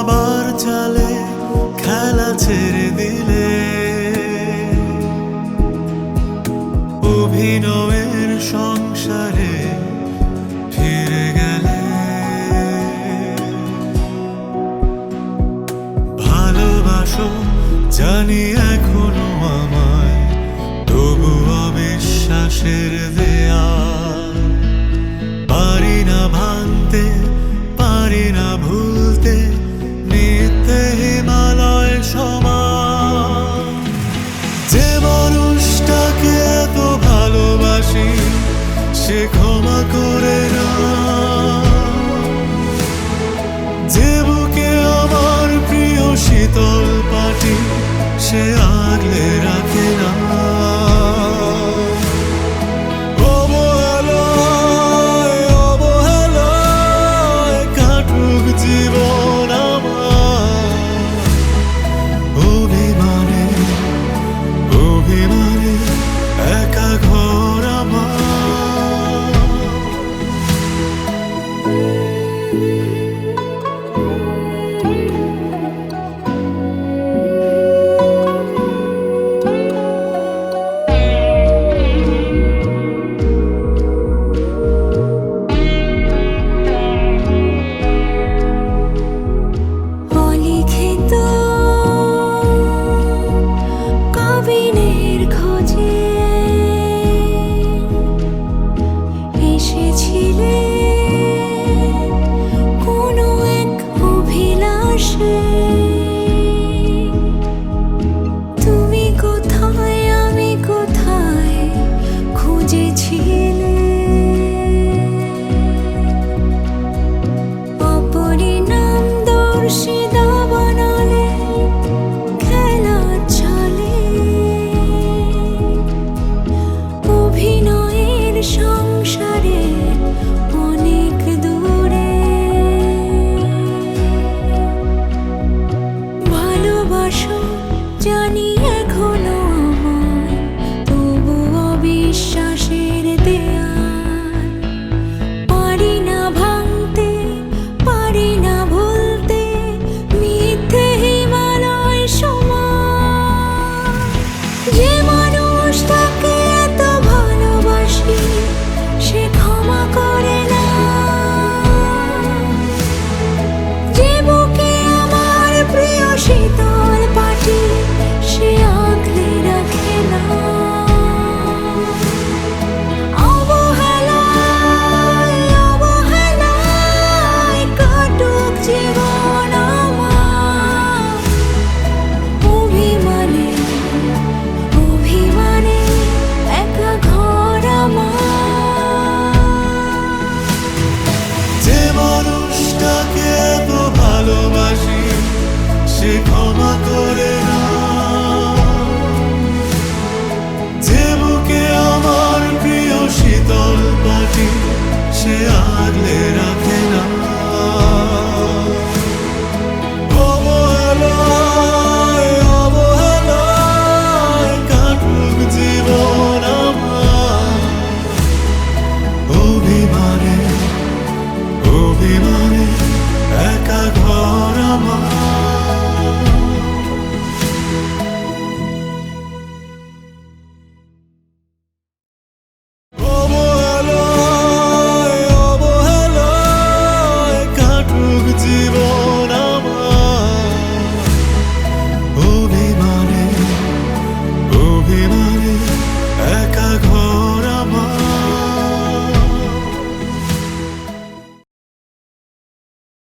ভাবার চালে খেলা ছেড়ে দিলে, অভিনয়ের সংসারে ফিরে গেলে। ভালোবাসো জানি এখনো আমায়, তবু অবিশ্বাসের দেয়াল পারি না ভাঙতে, পারি না ভুলতে, মিথ্যে হিমালয় সমান। যে মানুষটাকে এত ভালোবাসি সে ক্ষমা করে না, যে বুকে আমার প্রিয় শীতল পাটি সে আগলে রাখে না। অবহেলায় অবহেলায় কাটুক জীবন আমার, অভিমানে অভিমানে একা ঘর আমার। জানি এখনো আমায়, তবু অবিশ্বাসের দেয়াল পারি না ভাঙতে, পারি না ভুলতে, মিথ্যে হিমালয় সমান। যে মানুষটাকে এত ভালোবাসি সে ক্ষমা করে না, যে বুকে আমার প্রিয় শীতল পাটি সে আগলে রাখে না। অবহেলায় অবহেলায় কাটুক জীবন আমার, অভিমানে অভিমানে একা ঘর আমার। যে মানুষটাকে এত ভালোবাসি সে ক্ষমা করে না, যে বুকে আমার প্রিয় শীতল পাটি সে আগলে রাখে না। অবহেলায় অবহেলায় কাটুক জীবন আমার,